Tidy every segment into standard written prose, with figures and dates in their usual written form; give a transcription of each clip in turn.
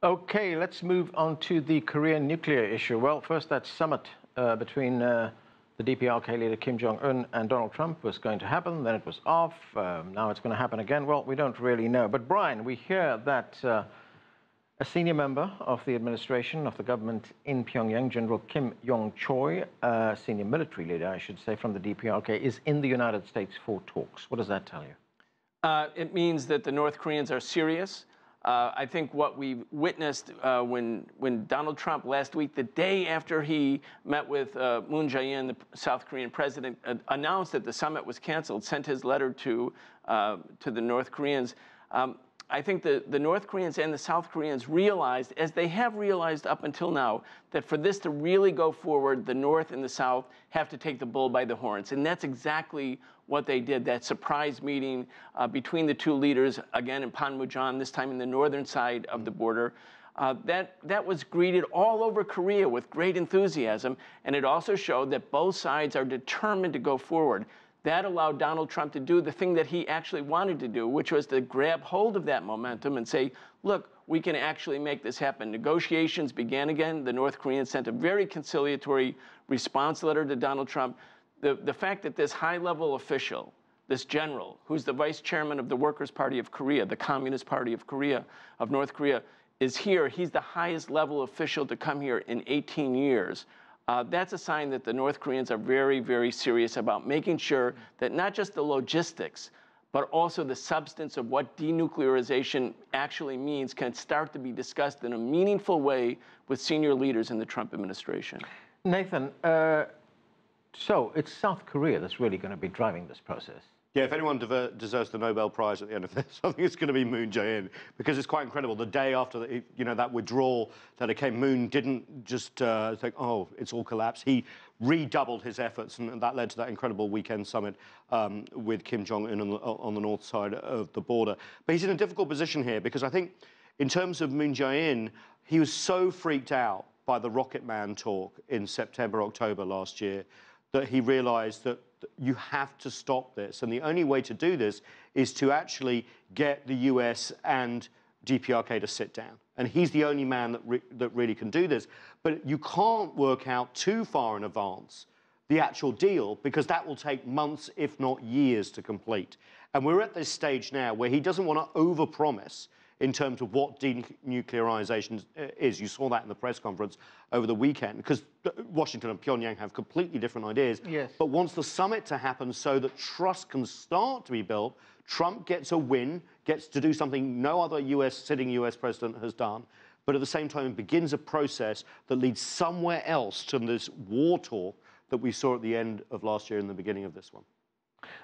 Okay, let's move on to the Korean nuclear issue. Well, first, that summit between the DPRK leader Kim Jong-un and Donald Trump was going to happen. Then it was off. Now it's going to happen again. Well, we don't really know. But Brian, we hear that a senior member of the administration, of the government in Pyongyang, General Kim Yong-chol, senior military leader, I should say, from the DPRK, is in the United States for talks. What does that tell you? It means that the North Koreans are serious. I think what we witnessed when Donald Trump last week, the day after he met with Moon Jae-in, the South Korean president, announced that the summit was canceled, sent his letter to the North Koreans. I think the North Koreans and the South Koreans realized, as they have realized up until now, that for this to really go forward, the North and the South have to take the bull by the horns. And that's exactly what they did, that surprise meeting between the two leaders, again in Panmunjom, this time in the northern side of the border. That was greeted all over Korea with great enthusiasm. And it also showed that both sides are determined to go forward. That allowed Donald Trump to do the thing that he actually wanted to do, which was to grab hold of that momentum and say, look, we can actually make this happen. Negotiations began again. The North Koreans sent a very conciliatory response letter to Donald Trump. The fact that this high-level official, this general, who's the vice chairman of the Workers' Party of Korea, the Communist Party of Korea, of North Korea, is here. He's the highest level official to come here in 18 years. That's a sign that the North Koreans are very, very serious about making sure that not just the logistics, but also the substance of what denuclearization actually means can start to be discussed in a meaningful way with senior leaders in the Trump administration. Nathan, so it's South Korea that's really going to be driving this process. Yeah, if anyone deserves the Nobel Prize at the end of this, I think it's going to be Moon Jae-in, because it's quite incredible. The day after that withdrawal that it came, Moon didn't just think, oh, it's all collapsed. He redoubled his efforts, and that led to that incredible weekend summit with Kim Jong-un on the north side of the border. But he's in a difficult position here, because I think in terms of Moon Jae-in, he was so freaked out by the Rocket Man talk in September, October last year, that he realized that you have to stop this. And the only way to do this is to actually get the US and DPRK to sit down. And he's the only man that really can do this. But you can't work out too far in advance the actual deal, because that will take months, if not years, to complete. And we're at this stage now where he doesn't want to overpromise in terms of what denuclearization is. You saw that in the press conference over the weekend, because Washington and Pyongyang have completely different ideas. Yes. But wants the summit to happen so that trust can start to be built, Trump gets a win, gets to do something no other sitting US president has done, but at the same time begins a process that leads somewhere else to this war talk that we saw at the end of last year and the beginning of this one.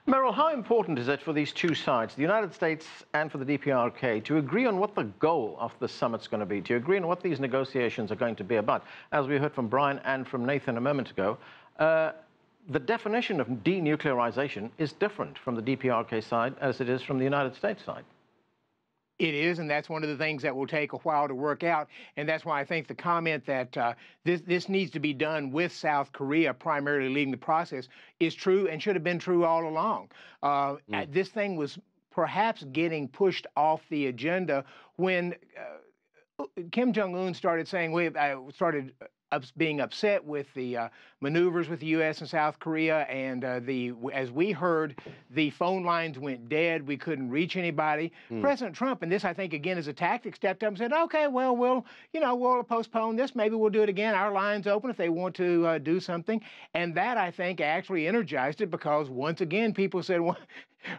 Merrill, how important is it for these two sides, the United States and for the DPRK, to agree on what the goal of the summit's going to be, to agree on what these negotiations are going to be about? As we heard from Brian and from Nathan a moment ago, the definition of denuclearization is different from the DPRK side as it is from the United States side. It is, and that's one of the things that will take a while to work out. And that's why I think the comment that this needs to be done with South Korea primarily leading the process is true and should have been true all along. This thing was perhaps getting pushed off the agenda when Kim Jong-un started saying, started being upset with the maneuvers with the U.S. and South Korea, and as we heard, the phone lines went dead. We couldn't reach anybody. President Trump, and this I think again is a tactic, stepped up and said, "Okay, well, we'll postpone this. Maybe we'll do it again. Our line's open if they want to do something." And that I think actually energized it, because once again people said, "Well,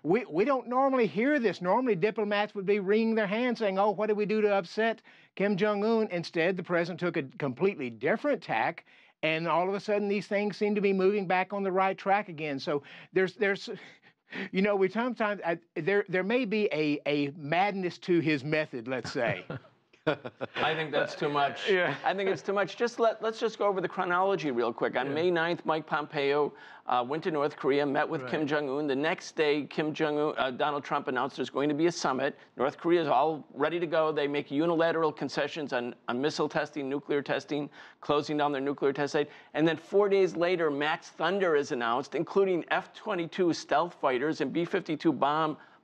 we don't normally hear this. Normally diplomats would be wringing their hands saying, 'Oh, what did we do to upset Kim Jong-un?'" Instead, the president took a completely different tack, and all of a sudden these things seem to be moving back on the right track again. So there's we sometimes there may be a madness to his method, let's say. I think that's too much. Yeah. I think it's too much. Let's just go over the chronology real quick. On May 9th, Mike Pompeo went to North Korea, met with Kim Jong-un. The next day, Donald Trump announced there's going to be a summit. North Korea is all ready to go. They make unilateral concessions on missile testing, nuclear testing, closing down their nuclear test site. And then 4 days later, Max Thunder is announced, including F-22 stealth fighters and B-52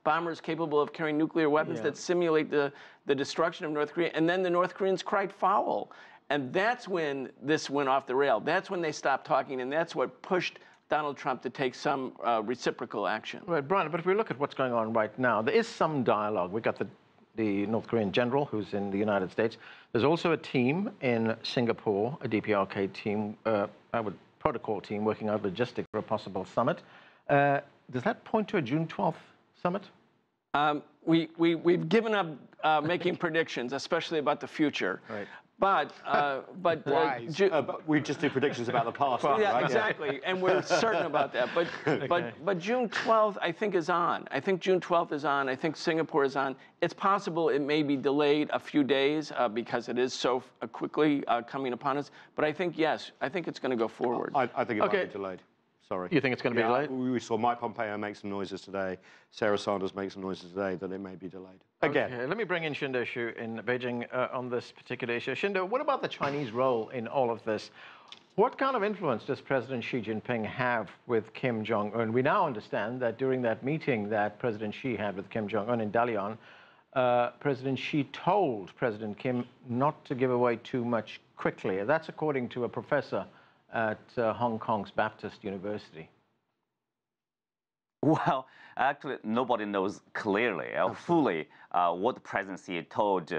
bombers capable of carrying nuclear weapons that simulate the destruction of North Korea. And then the North Koreans cried foul. And that's when this went off the rail. That's when they stopped talking, and that's what pushed Donald Trump to take some reciprocal action. Right, Brian, but if we look at what's going on right now, there is some dialogue. We've got the North Korean general who's in the United States. There's also a team in Singapore, a DPRK team, protocol team working out logistics for a possible summit. Does that point to a June 12th summit? We've given up making predictions, especially about the future. Right. But we just do predictions about the past. Yeah, right? exactly, and we're certain about that. But June 12th, I think, is on. I think June 12th is on. I think Singapore is on. It's possible it may be delayed a few days because it is so quickly coming upon us. But I think, yes, I think it's going to go forward. I think it might be delayed. Sorry. You think it's going to be delayed? We saw Mike Pompeo make some noises today. Sarah Sanders make some noises today that it may be delayed. Again. Okay, let me bring in Qinduo Xu in Beijing on this particular issue. Qinduo, what about the Chinese role in all of this? What kind of influence does President Xi Jinping have with Kim Jong-un? We now understand that during that meeting that President Xi had with Kim Jong-un in Dalian, President Xi told President Kim not to give away too much quickly. That's according to a professor at Hong Kong's Baptist University. Well, actually, nobody knows clearly or fully what the presidency told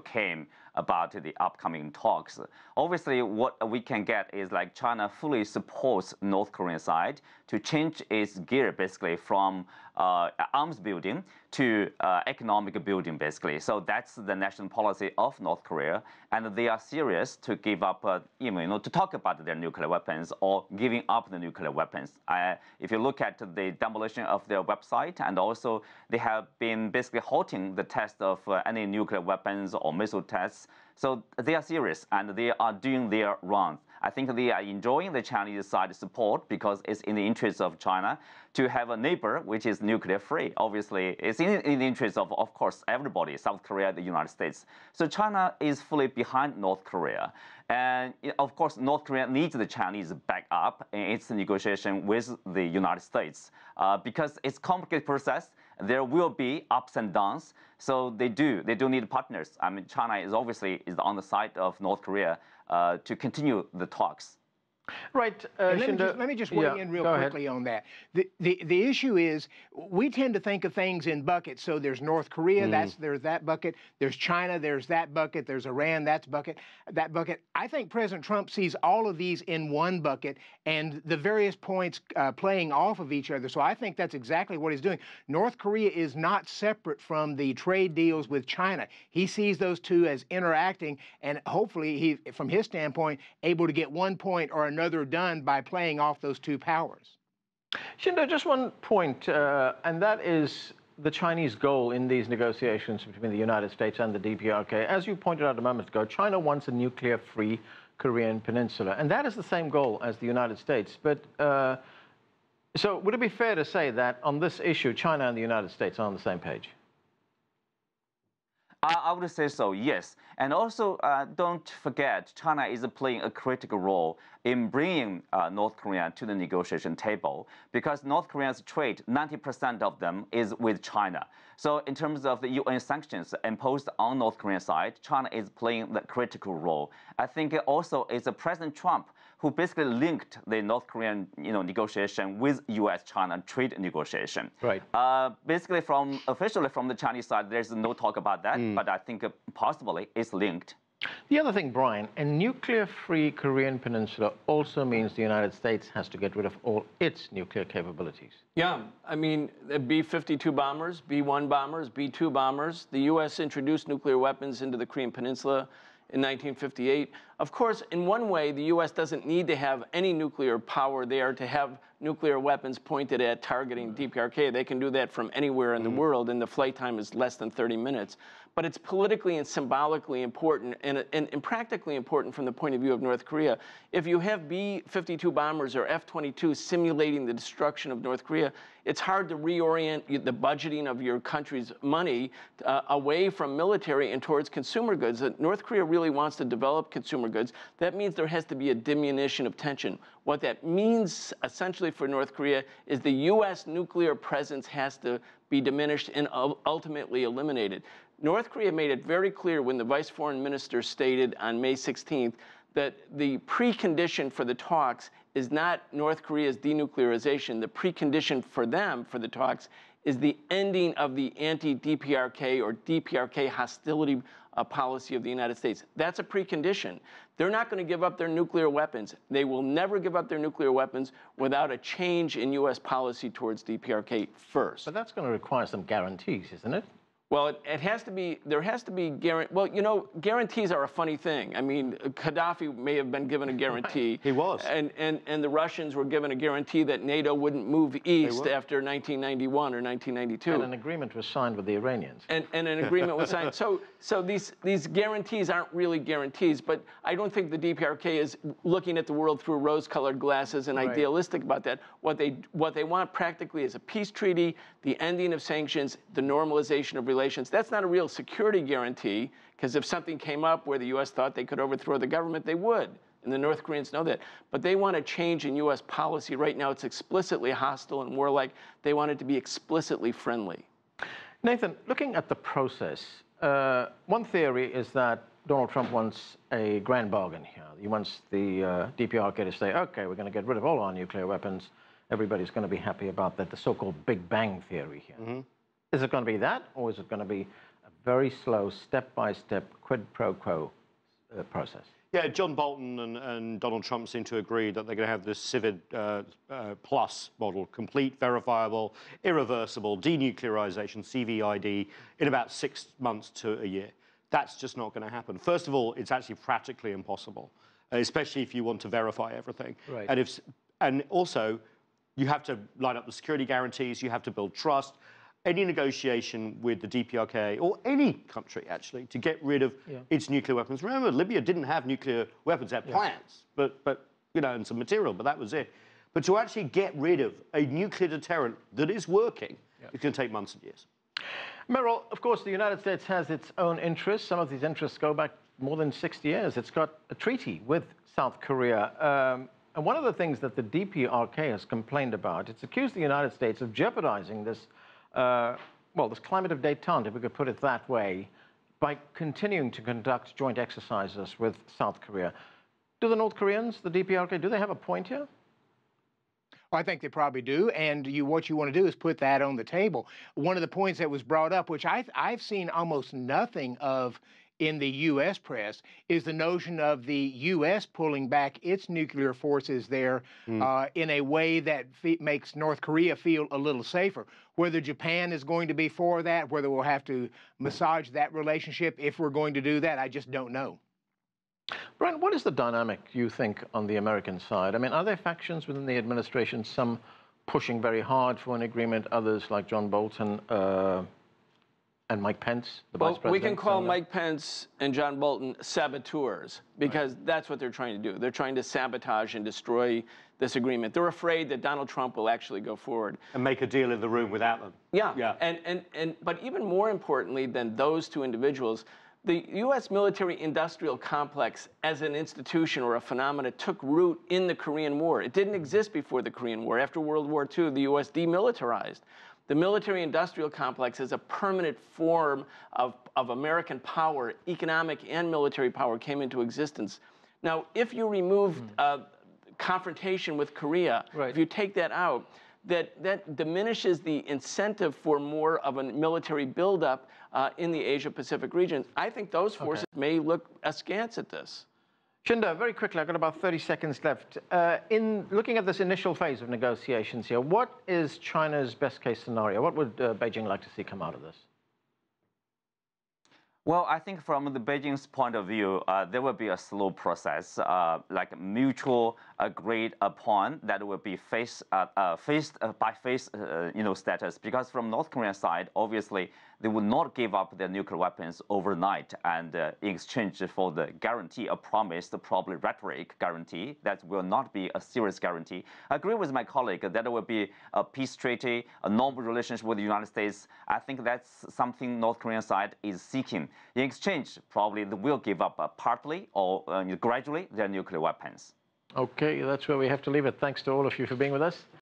Kim about the upcoming talks. Obviously, what we can get is like China fully supports North Korean side to change its gear basically from arms building to economic building basically. So that's the national policy of North Korea, and they are serious to give up, to talk about their nuclear weapons or giving up the nuclear weapons. If you look at the demolition of their website, and also they have been basically halting the test of any nuclear weapons or missile tests. So they are serious and they are doing their rounds. I think they are enjoying the Chinese side support because it's in the interest of China to have a neighbor which is nuclear free. Obviously, it's in the interest of course, everybody, South Korea, the United States. So China is fully behind North Korea. And of course, North Korea needs the Chinese back up in its negotiation with the United States because it's a complicated process. There will be ups and downs. So they do need partners. I mean, China is obviously on the side of North Korea to continue the talks. Right. Let me just weigh in real quickly on that. The issue is we tend to think of things in buckets. So there's North Korea, there's that bucket. There's China, there's that bucket. There's Iran, that bucket. I think President Trump sees all of these in one bucket and the various points playing off of each other. So I think that's exactly what he's doing. North Korea is not separate from the trade deals with China. He sees those two as interacting, and hopefully he, from his standpoint, able to get one point or another done by playing off those two powers. Qinduo, just one point, and that is the Chinese goal in these negotiations between the United States and the DPRK. As you pointed out a moment ago, China wants a nuclear-free Korean peninsula, and that is the same goal as the United States. But so would it be fair to say that on this issue, China and the United States are on the same page? I would say so, yes. And also, don't forget, China is playing a critical role in bringing North Korea to the negotiation table because North Korea's trade, 90% of them is with China. So in terms of the UN sanctions imposed on North Korean side, China is playing the critical role. I think also it's President Trump who basically linked the North Korean negotiation with U.S.-China trade negotiation. Right. Basically, officially from the Chinese side, there's no talk about that, but I think possibly it's linked. The other thing, Brian, a nuclear-free Korean peninsula also means the United States has to get rid of all its nuclear capabilities. Yeah, I mean, the B-52 bombers, B-1 bombers, B-2 bombers. The U.S. introduced nuclear weapons into the Korean Peninsula in 1958. Of course, in one way, the U.S. doesn't need to have any nuclear power there to have nuclear weapons pointed at targeting DPRK. They can do that from anywhere in the world, and the flight time is less than 30 minutes. but it's politically and symbolically important and practically important from the point of view of North Korea. If you have B-52 bombers or F-22 simulating the destruction of North Korea, it's hard to reorient the budgeting of your country's money away from military and towards consumer goods. North Korea really wants to develop consumer goods. That means there has to be a diminution of tension. What that means essentially for North Korea is the U.S. nuclear presence has to be diminished and ultimately eliminated. North Korea made it very clear when the vice foreign minister stated on May 16th that the precondition for the talks is not North Korea's denuclearization. The precondition for them, for the talks, is the ending of the anti-DPRK or DPRK hostility policy of the United States. That's a precondition. They're not going to give up their nuclear weapons. They will never give up their nuclear weapons without a change in U.S. policy towards DPRK first. But that's going to require some guarantees, isn't it? Well, there has to be well, you know, guarantees are a funny thing. I mean, Gaddafi may have been given a guarantee. He was. And the Russians were given a guarantee that NATO wouldn't move east after 1991 or 1992. And an agreement was signed with the Iranians. And an agreement was signed. So these guarantees aren't really guarantees, but I don't think the DPRK is looking at the world through rose-colored glasses and idealistic about that. What they want practically is a peace treaty, the ending of sanctions, the normalization of relations. That's not a real security guarantee, because if something came up where the U.S. thought they could overthrow the government, they would. And the North Koreans know that. But they want a change in U.S. policy. Right now, it's explicitly hostile and warlike. They want it to be explicitly friendly. Nathan, looking at the process, one theory is that Donald Trump wants a grand bargain here. He wants the DPRK to say, OK, we're going to get rid of all our nuclear weapons. Everybody's going to be happy about that, the so-called Big Bang theory here. Mm-hmm. Is it going to be that, or is it going to be a very slow, step-by-step, quid pro quo process? Yeah, John Bolton and Donald Trump seem to agree that they're going to have this CIVID plus model, complete, verifiable, irreversible, denuclearization, CVID, in about 6 months to a year. That's just not going to happen. First of all, it's actually practically impossible, especially if you want to verify everything. Right. And also, you have to line up the security guarantees, you have to build trust. Any negotiation with the DPRK, or any country, actually, to get rid of its nuclear weapons. Remember, Libya didn't have nuclear weapons. They had plans, but you know, and some material, but that was it. But to actually get rid of a nuclear deterrent that is working, it's going to take months and years. Merrill, of course, the United States has its own interests. Some of these interests go back more than 60 years. It's got a treaty with South Korea. And one of the things that the DPRK has complained about, it's accused the United States of jeopardizing this this climate of détente, if we could put it that way, by continuing to conduct joint exercises with South Korea. Do the North Koreans, the DPRK, do they have a point here? Well, I think they probably do, and what you want to do is put that on the table. One of the points that was brought up, which I've seen almost nothing of in the U.S. press, is the notion of the U.S. pulling back its nuclear forces there in a way that makes North Korea feel a little safer. Whether Japan is going to be for that, whether we'll have to massage that relationship if we're going to do that, I just don't know. Brian, what is the dynamic, you think, on the American side? I mean, are there factions within the administration, some pushing very hard for an agreement, others like John Bolton, and Mike Pence, the vice president? We can call Mike Pence and John Bolton saboteurs, because that's what they're trying to do. They're trying to sabotage and destroy this agreement. They're afraid that Donald Trump will actually go forward and make a deal in the room without them. But even more importantly than those two individuals, the U.S. military-industrial complex as an institution or a phenomenon took root in the Korean War. It didn't exist before the Korean War. After World War II, the U.S. demilitarized. The military-industrial complex is a permanent form of American power. Economic and military power came into existence. Now, if you remove confrontation with Korea, if you take that out, that diminishes the incentive for more of a military buildup in the Asia-Pacific region. I think those forces may look askance at this. Qinduo, very quickly, I've got about 30 seconds left. In looking at this initial phase of negotiations here, what is China's best-case scenario? What would Beijing like to see come out of this? Well, I think from the Beijing's point of view, there will be a slow process, like mutual agreed upon that will be face by face, status. Because from North Korean side, obviously, they will not give up their nuclear weapons overnight and in exchange for the guarantee, a promised, probably rhetoric guarantee, that will not be a serious guarantee. I agree with my colleague that there will be a peace treaty, a normal relationship with the United States. I think that's something North Korean side is seeking. In exchange, probably they will give up partly or gradually their nuclear weapons. Okay, that's where we have to leave it. Thanks to all of you for being with us.